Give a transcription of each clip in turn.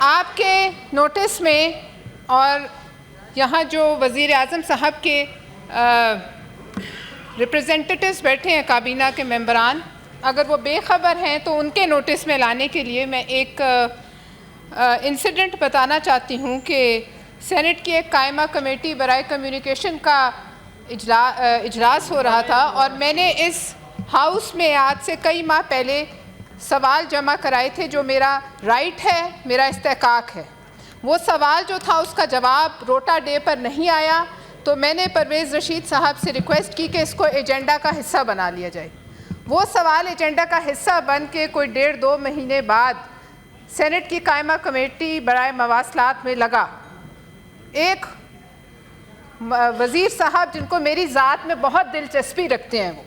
آپ کے نوٹس میں اور یہاں جو وزیر اعظم صاحب کے ریپریزنٹیٹیوز بیٹھے ہیں کابینہ کے ممبران، اگر وہ بے خبر ہیں تو ان کے نوٹس میں لانے کے لیے میں ایک انسیڈنٹ بتانا چاہتی ہوں کہ سینٹ کی ایک قائمہ کمیٹی برائے کمیونیکیشن کا اجلاس ہو رہا تھا، اور میں نے اس ہاؤس میں آج سے کئی ماہ پہلے سوال جمع کرائے تھے جو میرا رائٹ ہے، میرا استحقاق ہے۔ وہ سوال جو تھا اس کا جواب روٹا ڈے پر نہیں آیا، تو میں نے پرویز رشید صاحب سے ریکویسٹ کی کہ اس کو ایجنڈا کا حصہ بنا لیا جائے۔ وہ سوال ایجنڈا کا حصہ بن کے کوئی 1.5-2 مہینے بعد سینٹ کی قائمہ کمیٹی برائے مواصلات میں لگا۔ ایک وزیر صاحب جن کو میری ذات میں بہت دلچسپی رکھتے ہیں، وہ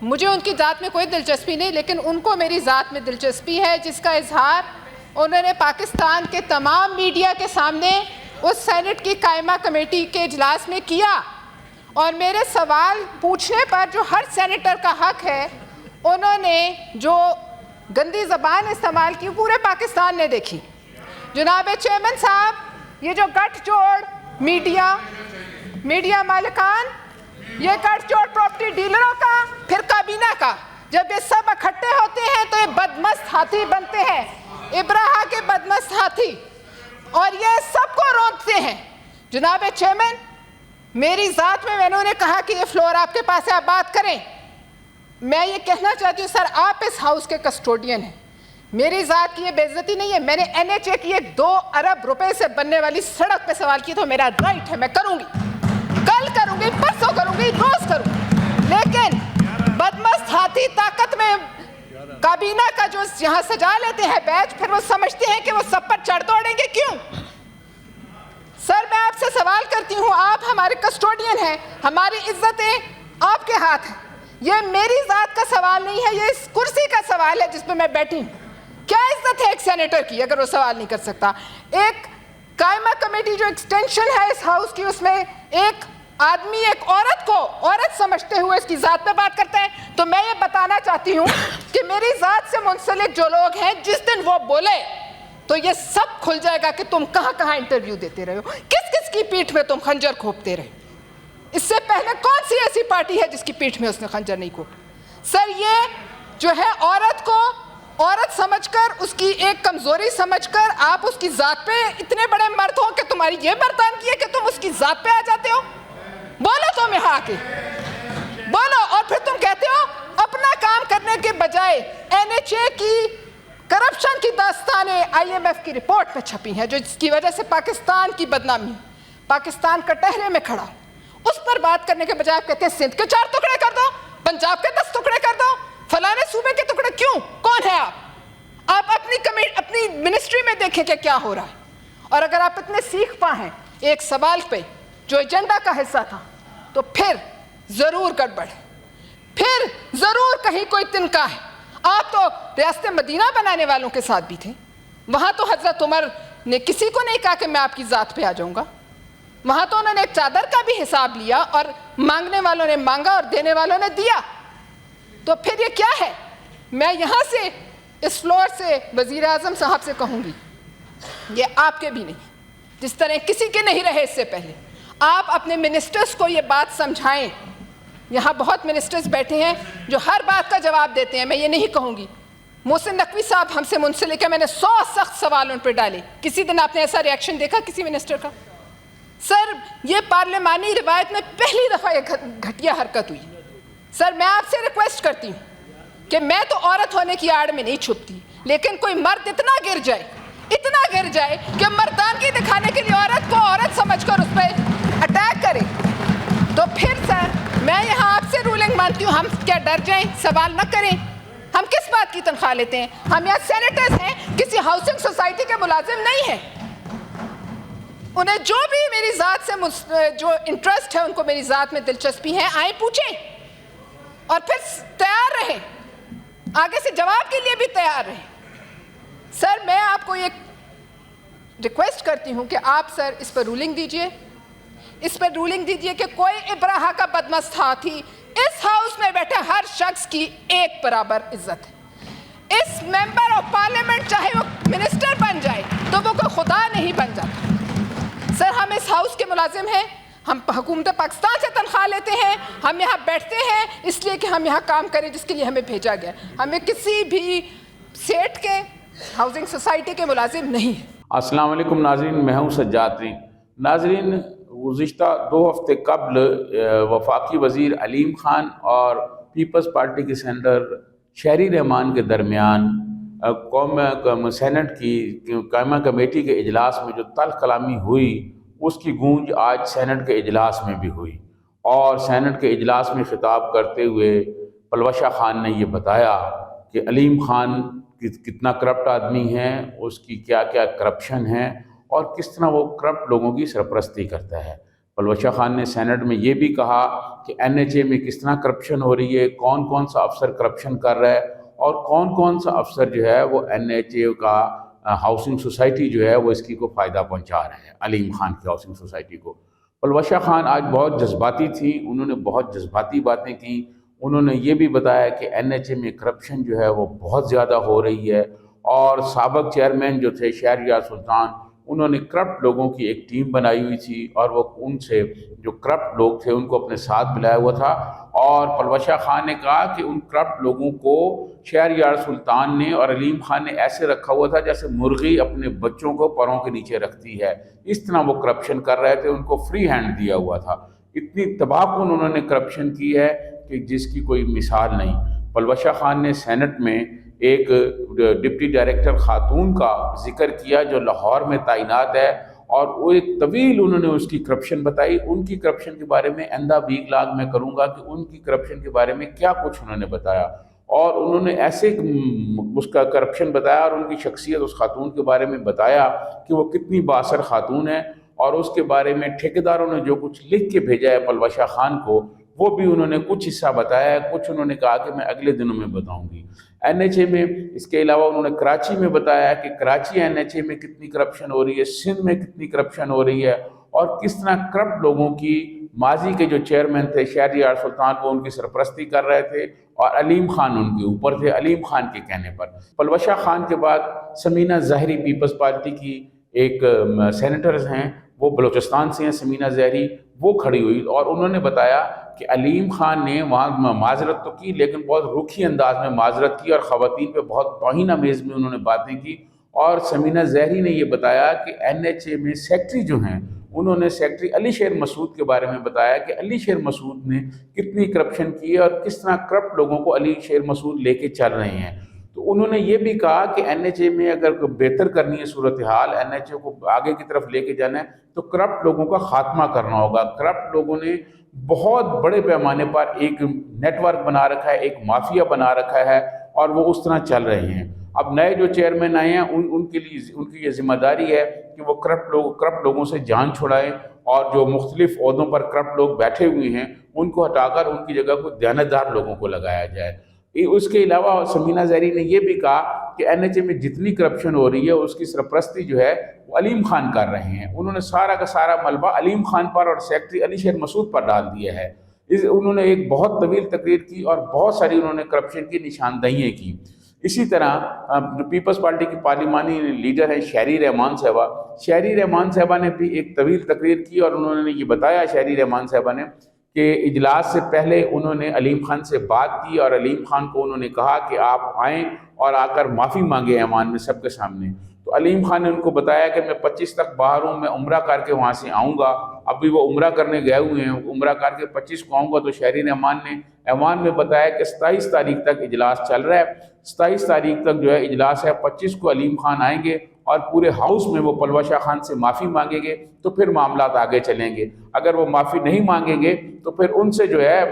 مجھے ان کی ذات میں کوئی دلچسپی نہیں، لیکن ان کو میری ذات میں دلچسپی ہے، جس کا اظہار انہوں نے پاکستان کے تمام میڈیا کے سامنے اس سینٹ کی قائمہ کمیٹی کے اجلاس میں کیا، اور میرے سوال پوچھنے پر جو ہر سینیٹر کا حق ہے، انہوں نے جو گندی زبان استعمال کی پورے پاکستان نے دیکھی۔ جناب چیئرمین صاحب، یہ جو گٹھ جوڑ میڈیا مالکان، یہ گٹھ جوڑ پراپرٹی ڈیلروں کا، پھر کابینہ کا، جب یہ سب اکٹھے ہوتے ہیں تو یہ بدمست ہاتھی بنتے ہیں، ابراہا کے بدمست ہاتھی، اور یہ سب کو روکتے ہیں۔ جناب چیئرمین، میری ذات میں انہوں نے کہا کہ یہ فلور آپ کے پاس ہے، آپ بات کریں۔ میں یہ کہنا چاہتی ہوں سر، آپ اس ہاؤس کے کسٹوڈین ہیں، میری ذات کی یہ بے عزتی نہیں ہے۔ میں نے NHA کی ایک 2 ارب روپے سے بننے والی سڑک پہ سوال کیا، تو میرا رائٹ ہے، میں کروں گی، کل کروں گی، پرسوں کروں گی، روز کروں گی، لیکن بدمست ہاتھی طاقت میں کابینہ کا جو یہاں سجا لیتے ہیں بیچ، پھر وہ سمجھتے ہیں کہ وہ سب پر چڑھ دوڑیں گے، کیوں؟ سر میں آپ سے سوال کرتی ہوں، آپ ہمارے کسٹوڈین ہیں، ہماری عزتیں آپ کے ہاتھ ہیں۔ یہ میری ذات کا سوال نہیں ہے، یہ اس کرسی کا سوال ہے جس پہ میں بیٹھی ہوں۔ کیا عزت ہے ایک سینیٹر کی اگر وہ سوال نہیں کر سکتا؟ ایک قائمہ کمیٹی جو ایکسٹینشن ہے اس ہاؤس کی، اس میں ایک آدمی ایک عورت کو عورت سمجھتے ہوئے اس کی ذات پہ بات کرتا ہے۔ تو میں یہ بتانا چاہتی ہوں کہ میری ذات سے منسلک جو لوگ ہیں، جس دن وہ بولے تو یہ سب کھل جائے گا کہ تم کہاں کہاں انٹرویو دیتے رہے ہو، کس کس کی پیٹھ میں تم خنجر کھوپتے رہے۔ اس سے پہلے کون سی ایسی پارٹی ہے جس کی پیٹھ میں اس نے خنجر نہیں کھوپا؟ سر یہ جو ہے عورت کو عورت سمجھ کر، اس کی ایک کمزوری سمجھ کر آپ اس کی ذات پہ اتنے بڑے مرد ہو کہ تمہاری یہ مردانگی ہے کہ تم اس کی ذات پہ آ جاتے ہو۔ بولو تم یہاں آ کے بولو، اور پھر تم کہتے ہو اپنا کام کرنے کے بجائے NHA کی کرپشن کی داستانیں IMF کی رپورٹ میں چھپی ہیں، جو جس کی وجہ سے پاکستان کی بدنامی، پاکستان کٹہرے میں کھڑا، اس پر بات کرنے کے بجائے آپ کہتے ہیں سندھ کے 4 ٹکڑے کر دو، پنجاب کے 10 ٹکڑے کر دو، فلانے صوبے کے ٹکڑے کیوں؟ کون ہے آپ اپنی منسٹری میں دیکھیں کہ کیا ہو رہا ہے۔ اور اگر آپ اتنے سیکھ پا ہیں ایک سوال پہ جو ایجنڈا کا حصہ تھا، تو پھر ضرور گڑبڑ ہے، پھر ضرور کہیں کوئی تنکا ہے۔ آپ تو ریاست مدینہ بنانے والوں کے ساتھ بھی تھے، وہاں تو حضرت عمر نے کسی کو نہیں کہا کہ میں آپ کی ذات پہ آ جاؤں گا، وہاں تو انہوں نے ایک چادر کا بھی حساب لیا، اور مانگنے والوں نے مانگا اور دینے والوں نے دیا۔ تو پھر یہ کیا ہے؟ میں یہاں سے اس فلور سے وزیر اعظم صاحب سے کہوں گی، یہ آپ کے بھی نہیں، جس طرح کسی کے نہیں رہے اس سے پہلے، آپ اپنے منسٹرز کو یہ بات سمجھائیں۔ یہاں بہت منسٹرز بیٹھے ہیں جو ہر بات کا جواب دیتے ہیں، میں یہ نہیں کہوں گی۔ محسن نقوی صاحب ہم سے منسلک ہے، میں نے 100 سخت سوال ان پہ ڈالے، کسی دن آپ نے ایسا ریاکشن دیکھا کسی منسٹر کا؟ سر یہ پارلیمانی روایت میں پہلی دفعہ یہ گھٹیا حرکت ہوئی۔ سر میں آپ سے ریکویسٹ کرتی ہوں کہ میں تو عورت ہونے کی آڑ میں نہیں چھپتی، لیکن کوئی مرد اتنا گر جائے کہ مردانگی دکھانے کے لیے عورت کو عورت سمجھ کر اس پہ اٹیک کرے، تو پھر سر میں یہاں آپ سے رولنگ مانتی ہوں، ہم کیا ڈر جائیں؟ سوال نہ کریں۔ ہم کس بات کی تنخواہ لیتے ہیں؟ ہم یہاں سینیٹرز ہیں، کسی ہاؤسنگ سوسائٹی کے ملازم نہیں ہیں۔ انہیں جو بھی میری ذات سے جو انٹرسٹ ہے، ان کو میری ذات میں دلچسپی ہے، آئیں پوچھیں، اور پھر تیار رہیں، آگے سے جواب کے لیے بھی تیار رہیں۔ سر میں آپ کو ایک ریکویسٹ کرتی ہوں کہ آپ سر اس پر رولنگ دیجئے، اس پر رولنگ دیجئے کہ کوئی ابراہا کا بدمست ہاتھی، اس ہاؤس میں بیٹھے ہر شخص کی ایک برابر عزت ہے، اس ممبر آف پارلیمنٹ چاہے وہ منسٹر بن جائے تو وہ کوئی خدا نہیں بن جاتا۔ سر ہم اس ہاؤس کے ملازم ہیں، ہم حکومت پاکستان سے تنخواہ لیتے ہیں، ہم یہاں بیٹھتے ہیں اس لیے کہ ہم یہاں کام کریں جس کے لیے ہمیں بھیجا گیا، ہمیں کسی بھی سیٹ کے ہاؤسنگ سوسائٹی کے ملازم نہیں ہیں۔ السلام علیکم ناظرین، میں ہوں سجاد۔ ناظرین، گزشتہ 2 ہفتے قبل وفاقی وزیر علیم خان اور پیپلز پارٹی کے سینیٹر شہری رحمان کے درمیان سینٹ کی قائمہ کمیٹی کے اجلاس میں جو تلخ کلامی ہوئی، اس کی گونج آج سینٹ کے اجلاس میں بھی ہوئی، اور سینٹ کے اجلاس میں خطاب کرتے ہوئے پلوشہ خان نے یہ بتایا کہ علیم خان کتنا کرپٹ آدمی ہے، اس کی کیا کیا کرپشن ہے، اور کس طرح وہ کرپٹ لوگوں کی سرپرستی کرتا ہے۔ پلوشہ خان نے سینٹ میں یہ بھی کہا کہ NHA میں کس طرح کرپشن ہو رہی ہے، کون کون سا افسر کرپشن کر رہا ہے، اور کون کون سا افسر جو ہے وہ NHA کا ہاؤسنگ سوسائٹی جو ہے وہ اس کی کو فائدہ پہنچا رہے ہیں، علیم خان کی ہاؤسنگ سوسائٹی کو۔ پلوشہ خان آج بہت جذباتی تھی، انہوں نے بہت جذباتی باتیں کی۔ انہوں نے یہ بھی بتایا کہ NHA میں کرپشن جو ہے وہ بہت زیادہ ہو رہی ہے، اور سابق چیئرمین جو تھے شہریار سلطان، انہوں نے کرپٹ لوگوں کی ایک ٹیم بنائی ہوئی تھی، اور وہ ان سے جو کرپٹ لوگ تھے ان کو اپنے ساتھ ملایا ہوا تھا۔ اور پلوشہ خان نے کہا کہ ان کرپٹ لوگوں کو شہریار سلطان نے اور علیم خان نے ایسے رکھا ہوا تھا جیسے مرغی اپنے بچوں کو پروں کے نیچے رکھتی ہے، اس طرح وہ کرپشن کر رہے تھے، ان کو فری ہینڈ دیا ہوا تھا۔ اتنی تباہ کن انہوں نے کرپشن کی ہے کہ جس کی کوئی مثال نہیں۔ پلوشہ خان نے سینٹ میں ایک ڈپٹی ڈائریکٹر خاتون کا ذکر کیا جو لاہور میں تعینات ہے، اور وہ ایک طویل انہوں نے اس کی کرپشن بتائی۔ ان کی کرپشن کے بارے میں آئندہ بھی اگلاگ میں کروں گا کہ ان کی کرپشن کے بارے میں کیا کچھ انہوں نے بتایا، اور انہوں نے ایسے اس کا کرپشن بتایا، اور ان کی شخصیت اس خاتون کے بارے میں بتایا کہ وہ کتنی بااثر خاتون ہے، اور اس کے بارے میں ٹھیکیداروں نے جو کچھ لکھ کے بھیجا ہے پلوشہ خان کو، وہ بھی انہوں نے کچھ حصہ بتایا ہے، کچھ انہوں نے کہا کہ میں اگلے دنوں میں بتاؤں گی۔ NHA میں اس کے علاوہ انہوں نے کراچی میں بتایا کہ کراچی NHA میں کتنی کرپشن ہو رہی ہے، سندھ میں کتنی کرپشن ہو رہی ہے، اور کس طرح کرپٹ لوگوں کی ماضی کے جو چیئرمین تھے شہریار سلطان وہ ان کی سرپرستی کر رہے تھے، اور علیم خان ان کے اوپر تھے، علیم خان کے کہنے پر۔ پلوشہ خان کے بعد سمینہ ظاہری پیپلز پارٹی کی ایک سینیٹرز ہیں، وہ بلوچستان سے ہیں، سمینہ ظاہری، وہ کھڑی ہوئی، اور انہوں نے بتایا کہ علیم خان نے وہاں معذرت تو کی لیکن بہت رکھی انداز میں معذرت کی، اور خواتین پہ بہت توہین آمیز میں انہوں نے باتیں کی۔ اور سمینہ ظاہری نے یہ بتایا کہ NHA میں سیکٹری جو ہیں، انہوں نے سیکٹری علی شیر مسعود کے بارے میں بتایا کہ علی شیر مسعود نے کتنی کرپشن کی ہے، اور کس طرح کرپٹ لوگوں کو علی شیر مسعود لے کے چل رہے ہیں۔ تو انہوں نے یہ بھی کہا کہ NHA میں اگر بہتر کرنی ہے صورتحال، NHA کو آگے کی طرف لے کے جانا ہے، تو کرپٹ لوگوں کا خاتمہ کرنا ہوگا۔ کرپٹ لوگوں نے بہت بڑے پیمانے پر ایک نیٹ ورک بنا رکھا ہے، ایک مافیا بنا رکھا ہے، اور وہ اس طرح چل رہے ہیں۔ اب نئے جو چیئرمین آئے ہیں ان کے لیے ان کی یہ ذمہ داری ہے کہ وہ کرپٹ لوگوں سے جان چھڑائیں، اور جو مختلف عہدوں پر کرپٹ لوگ بیٹھے ہوئے ہیں ان کو ہٹا کر ان کی جگہ کو دیانتدار لوگوں کو لگایا جائے۔ اس کے علاوہ سمینہ ظاہری نے یہ بھی کہا کہ NHA میں جتنی کرپشن ہو رہی ہے اس کی سرپرستی جو ہے وہ علیم خان کر رہے ہیں۔ انہوں نے سارا کا سارا ملبہ علیم خان پر اور سیکٹری علی شیر مسعود پر ڈال دیا ہے۔ انہوں نے ایک بہت طویل تقریر کی، اور بہت ساری انہوں نے کرپشن کی نشاندہیاں کی۔ اسی طرح جو پیپلز پارٹی کی پارلیمانی لیڈر ہیں شہری رحمان صاحبہ، شہری رحمان صاحبہ نے بھی ایک طویل تقریر کی، اور انہوں نے یہ بتایا شہری رحمان صاحبہ نے کہ اجلاس سے پہلے انہوں نے علیم خان سے بات کی، اور علیم خان کو انہوں نے کہا کہ آپ آئیں اور آ کر معافی مانگیں ایوان میں سب کے سامنے۔ تو علیم خان نے ان کو بتایا کہ میں 25 تک باہر ہوں، میں عمرہ کر کے وہاں سے آؤں گا۔ ابھی وہ عمرہ کرنے گئے ہوئے ہیں، عمرہ کر کے 25 کو آؤں گا۔ تو شہری رحمان نے ایوان میں بتایا کہ 27 تاریخ تک اجلاس چل رہا ہے، 27 تاریخ تک جو ہے اجلاس ہے، 25 کو علیم خان آئیں گے، اور پورے ہاؤس میں وہ پلوشہ خان سے معافی مانگیں گے، تو پھر معاملات آگے چلیں گے۔ اگر وہ معافی نہیں مانگیں گے تو پھر ان سے جو ہے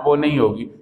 وہ نہیں ہوگی۔